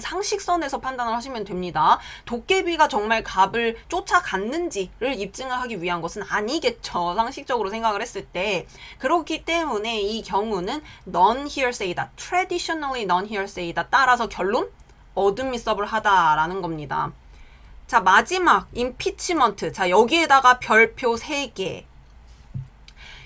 상식선에서 판단을 하시면 됩니다. 도깨비가 정말 갑을 쫓아갔는지를 입증을 하기 위한 것은 아니겠죠. 상식적으로 생각을 했을 때. 그렇기 때문에 이 경우는 non-hearsay다. traditionally non-hearsay다. 따라서 결론? 어드미서블 하다라는 겁니다. 자, 마지막 impeachment. 자, 여기에다가 별표 3개.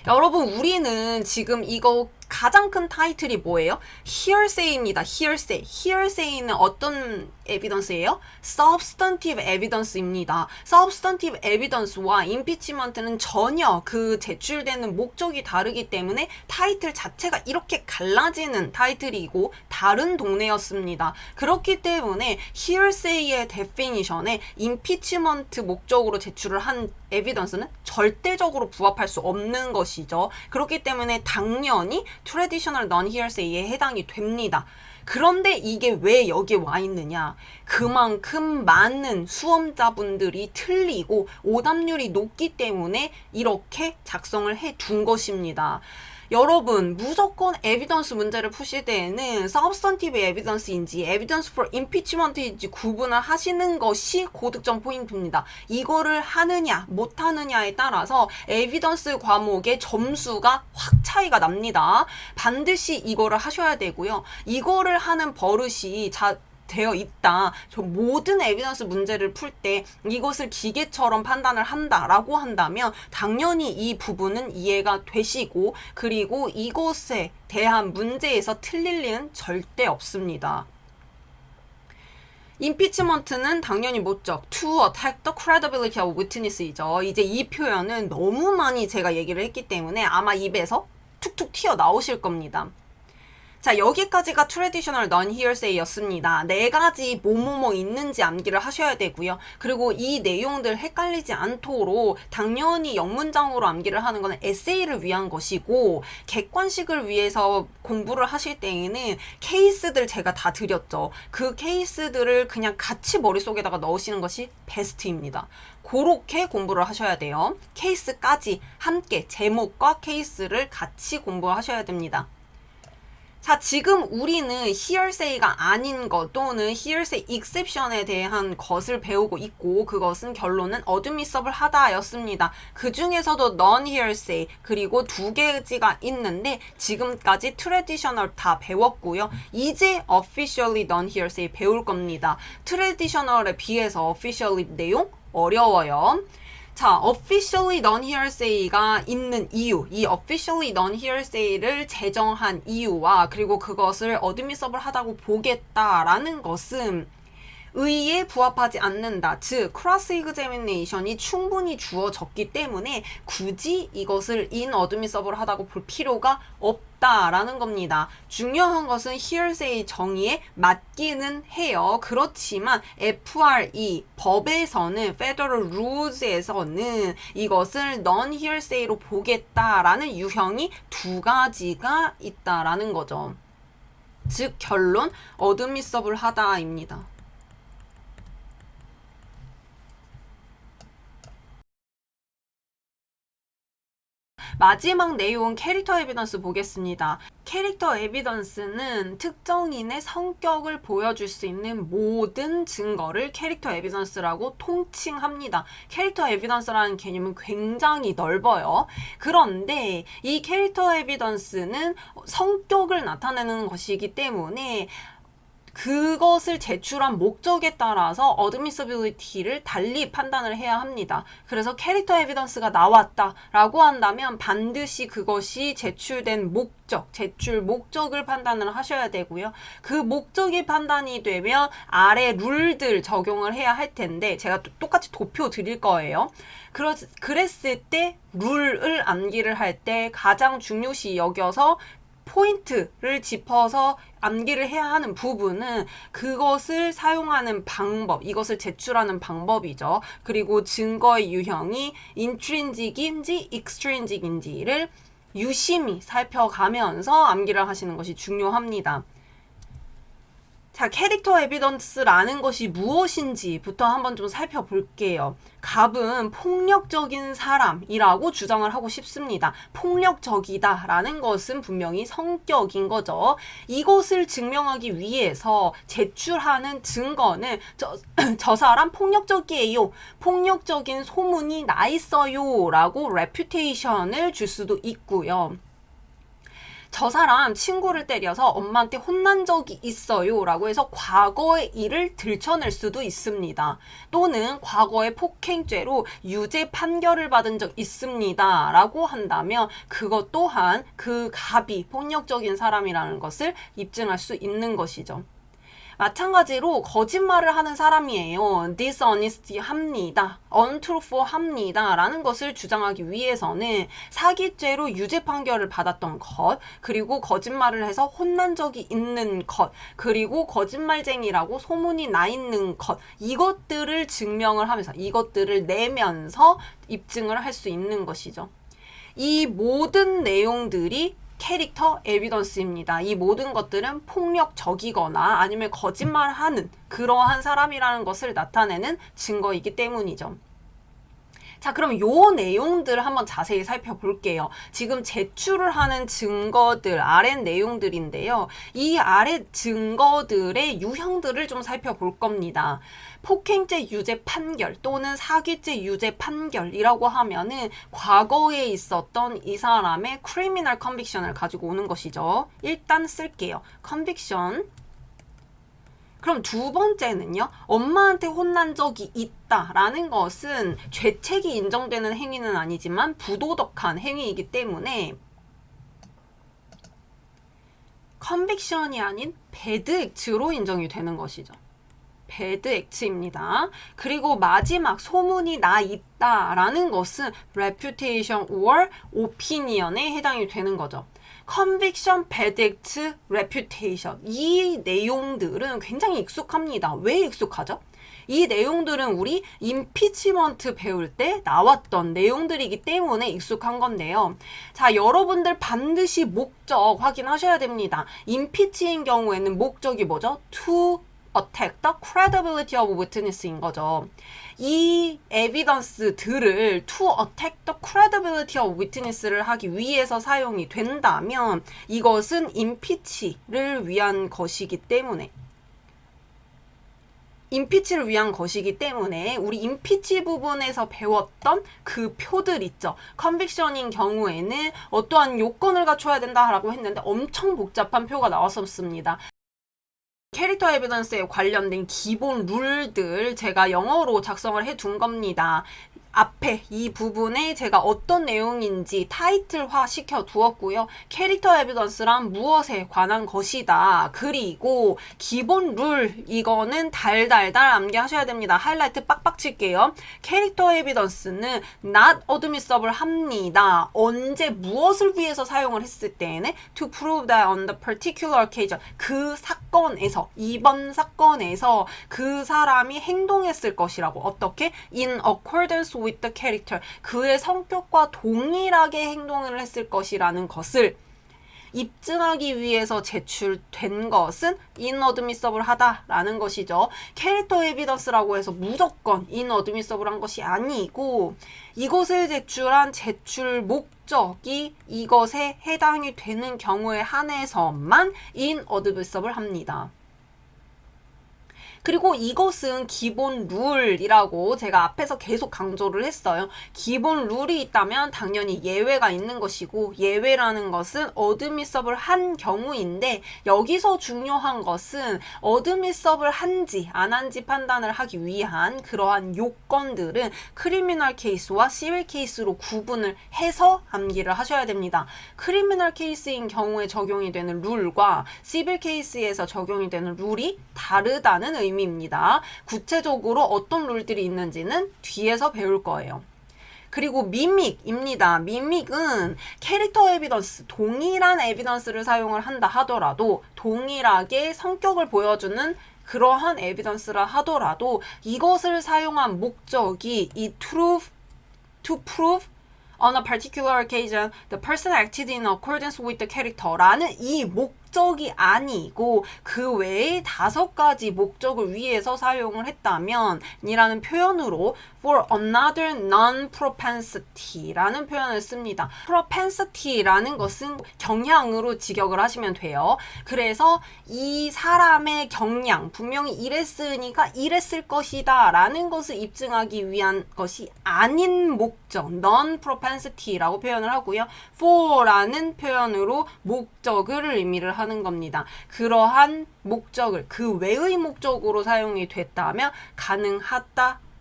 여러분, 우리는 지금 이거 가장 큰 타이틀이 뭐예요? hearsay입니다. hearsay. hearsay는 어떤 evidence예요? substantive evidence입니다. substantive evidence와 impeachment는 전혀 그 제출되는 목적이 다르기 때문에 타이틀 자체가 이렇게 갈라지는 타이틀이고 다른 동네였습니다. 그렇기 때문에 hearsay의 definition에 impeachment 목적으로 제출을 한 evidence는 절대적으로 부합할 수 없는 것이죠. 그렇기 때문에 당연히 traditional non-hearsay에 해당이 됩니다. 그런데 이게 왜 여기에 와 있느냐? 그만큼 많은 수험자분들이 틀리고 오답률이 높기 때문에 이렇게 작성을 해 둔 것입니다. 여러분, 무조건 에비던스 문제를 푸실 때에는 substantive evidence인지 evidence for impeachment인지 구분을 하시는 것이 고득점 포인트입니다. 이거를 하느냐 못하느냐에 따라서 에비던스 과목의 점수가 확 차이가 납니다. 반드시 이거를 하셔야 되고요. 이거를 하는 버릇이 되어 있다. 저 모든 에비던스 문제를 풀 때 이것을 기계처럼 판단을 한다라고 한다면 당연히 이 부분은 이해가 되시고 그리고 이것에 대한 문제에서 틀릴 리는 절대 없습니다. impeachment는 당연히 뭐죠? to attack the credibility of witness이죠. 이제 이 표현은 너무 많이 제가 얘기를 했기 때문에 아마 입에서 툭툭 튀어나오실 겁니다. 자, 여기까지가 traditional non-hearsay였습니다. 4가지 뭐뭐뭐 있는지 암기를 하셔야 되고요. 그리고 이 내용들 헷갈리지 않도록 당연히 영문장으로 암기를 하는 것은 에세이를 위한 것이고 객관식을 위해서 공부를 하실 때에는 케이스들 제가 다 드렸죠. 그 케이스들을 그냥 같이 머릿속에다가 넣으시는 것이 베스트입니다. 그렇게 공부를 하셔야 돼요. 케이스까지 함께 제목과 케이스를 같이 공부하셔야 됩니다. 자, 지금 우리는 hearsay가 아닌 것 또는 hearsay exception에 대한 것을 배우고 있고 그것은 결론은 admissible 하다였습니다. 그 중에서도 non-hearsay 그리고 2개지가 있는데 지금까지 traditional 다 배웠고요. 이제 officially non-hearsay 배울 겁니다. traditional에 비해서 officially 내용 어려워요. 자, officially non-hearsay가 있는 이유, 이 officially non-hearsay를 제정한 이유와 그리고 그것을 admissible 하다고 보겠다라는 것은 의의에 부합하지 않는다. 즉, cross examination이 충분히 주어졌기 때문에 굳이 이것을 inadmissible 하다고 볼 필요가 없다라는 겁니다. 중요한 것은 hearsay 정의에 맞기는 해요. 그렇지만 FRE 법에서는 Federal Rules에서는 이것을 non-hearsay로 보겠다라는 유형이 2가지가 있다라는 거죠. 즉 결론 admissible 하다입니다. 마지막 내용 캐릭터 에비던스 보겠습니다. 캐릭터 에비던스는 특정인의 성격을 보여줄 수 있는 모든 증거를 캐릭터 에비던스라고 통칭합니다. 캐릭터 에비던스라는 개념은 굉장히 넓어요. 그런데 이 캐릭터 에비던스는 성격을 나타내는 것이기 때문에 그것을 제출한 목적에 따라서 admissibility를 달리 판단을 해야 합니다. 그래서 캐릭터 에비던스가 나왔다라고 한다면 반드시 그것이 제출된 목적, 제출 목적을 판단을 하셔야 되고요. 그 목적이 판단이 되면 아래 룰들 적용을 해야 할 텐데 제가 똑같이 도표 드릴 거예요. 그랬을 때 룰을 암기를 할 때 가장 중요시 여겨서 포인트를 짚어서 암기를 해야 하는 부분은 그것을 사용하는 방법, 이것을 제출하는 방법이죠. 그리고 증거의 유형이 intrinsic인지 extrinsic인지를 유심히 살펴가면서 암기를 하시는 것이 중요합니다. 자, 캐릭터 에비던스라는 것이 무엇인지부터 한번 좀 살펴볼게요. 갑은 폭력적인 사람이라고 주장을 하고 싶습니다. 폭력적이다라는 것은 분명히 성격인 거죠. 이것을 증명하기 위해서 제출하는 증거는 저 사람 폭력적이에요. 폭력적인 소문이 나 있어요. 라고 레퓨테이션을 줄 수도 있고요. 저 사람 친구를 때려서 엄마한테 혼난 적이 있어요 라고 해서 과거의 일을 들춰낼 수도 있습니다. 또는 과거의 폭행죄로 유죄 판결을 받은 적 있습니다 라고 한다면 그것 또한 그 갑이 폭력적인 사람이라는 것을 입증할 수 있는 것이죠. 마찬가지로 거짓말을 하는 사람이에요. dishonest 합니다. untruthful 합니다. 라는 것을 주장하기 위해서는 사기죄로 유죄 판결을 받았던 것, 그리고 거짓말을 해서 혼난 적이 있는 것, 그리고 거짓말쟁이라고 소문이 나 있는 것, 이것들을 증명을 하면서 이것들을 내면서 입증을 할 수 있는 것이죠. 이 모든 내용들이 캐릭터 에비던스입니다. 이 모든 것들은 폭력적이거나 아니면 거짓말하는 그러한 사람이라는 것을 나타내는 증거이기 때문이죠. 자, 그럼 요 내용들을 한번 자세히 살펴볼게요. 지금 제출을 하는 증거들, 아래 내용들인데요. 이 아래 증거들의 유형들을 좀 살펴볼 겁니다. 폭행죄 유죄 판결 또는 사기죄 유죄 판결이라고 하면은 과거에 있었던 이 사람의 criminal conviction을 가지고 오는 것이죠. 일단 쓸게요. conviction. 그럼 두 번째는요. 엄마한테 혼난 적이 있다라는 것은 죄책이 인정되는 행위는 아니지만 부도덕한 행위이기 때문에 컨빅션이 아닌 배드 액트로 인정이 되는 것이죠. 배드 액트입니다. 그리고 마지막 소문이 나 있다라는 것은 reputation or opinion에 해당이 되는 거죠. conviction, bad act, reputation 이 내용들은 굉장히 익숙합니다. 왜 익숙하죠? 이 내용들은 우리 임피치먼트 배울 때 나왔던 내용들이기 때문에 익숙한 건데요. 자, 여러분들 반드시 목적 확인하셔야 됩니다. 임피치인 경우에는 목적이 뭐죠? to attack the credibility of witness인 거죠. 이 evidence들을 to attack the credibility of witness를 하기 위해서 사용이 된다면 이것은 impeach를 위한 것이기 때문에 임피치를 위한 것이기 때문에 우리 임피치 부분에서 배웠던 그 표들 있죠. 컨빅션인 경우에는 어떠한 요건을 갖춰야 된다라고 했는데 엄청 복잡한 표가 나왔었습니다. 캐릭터 에비던스에 관련된 기본 룰들 제가 영어로 작성을 해둔 겁니다. 앞에 이 부분에 제가 어떤 내용인지 타이틀화 시켜 두었고요. 캐릭터 에비던스란 무엇에 관한 것이다. 그리고 기본 룰 이거는 달달달 암기하셔야 됩니다. 하이라이트 빡빡 칠게요. 캐릭터 에비던스는 not admissible 합니다. 언제 무엇을 위해서 사용을 했을 때에는 to prove that on the particular occasion 그 사건에서 이번 사건에서 그 사람이 행동했을 것이라고 어떻게 in accordance with the character 그의 성격과 동일하게 행동을 했을 것이라는 것을 입증하기 위해서 제출된 것은 inadmissible 하다라는 것이죠. 캐릭터 에비던스라고 해서 무조건 inadmissible한 것이 아니고 이것을 제출한 제출 목적이 이것에 해당이 되는 경우에 한해서만 inadmissible 합니다. 그리고 이것은 기본 룰이라고 제가 앞에서 계속 강조를 했어요. 기본 룰이 있다면 당연히 예외가 있는 것이고 예외라는 것은 어드미서블 한 경우인데 여기서 중요한 것은 어드미서블 한지 안 한지 판단을 하기 위한 그러한 요건들은 크리미널 케이스와 시빌 케이스로 구분을 해서 암기를 하셔야 됩니다. 크리미널 케이스인 경우에 적용이 되는 룰과 시빌 케이스에서 적용이 되는 룰이 다르다는 의미입니다. 구체적으로 어떤 룰들이 있는지는 뒤에서 배울 거예요. 그리고 미믹입니다. 미믹은 캐릭터 에비던스, 동일한 에비던스를 사용을 한다 하더라도 동일하게 성격을 보여주는 그러한 에비던스라 하더라도 이것을 사용한 목적이 이 to prove on a particular occasion the person acted in accordance with the character라는 이 목적 목적이 아니고 그 외에 5가지 목적을 위해서 사용을 했다면 이라는 표현으로 for another non-propensity라는 표현을 씁니다. propensity라는 것은 경향으로 직역을 하시면 돼요. 그래서 이 사람의 경향, 분명히 이랬으니까 이랬을 것이다 라는 것을 입증하기 위한 것이 아닌 목적, non-propensity라고 표현을 하고요. for라는 표현으로 목적을 의미를 하는 겁니다. 그러한 목적을 그 외의 목적으로 사용이 됐다면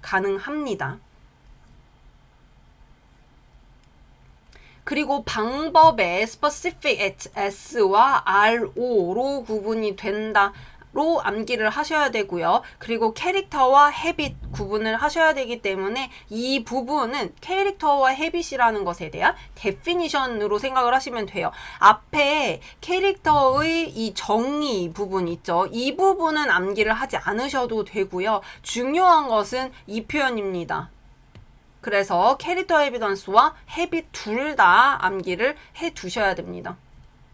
가능합니다. 그리고 방법에 specific s와 ro로 구분이 된다. 로 암기를 하셔야 되고요. 그리고 캐릭터와 헤빗 구분을 하셔야 되기 때문에 이 부분은 캐릭터와 헤빗이라는 것에 대한 데피니션으로 생각을 하시면 돼요. 앞에 캐릭터의 이 정의 부분 있죠. 이 부분은 암기를 하지 않으셔도 되고요. 중요한 것은 이 표현입니다. 그래서 캐릭터 에비던스와 헤빗 둘 다 암기를 해 두셔야 됩니다.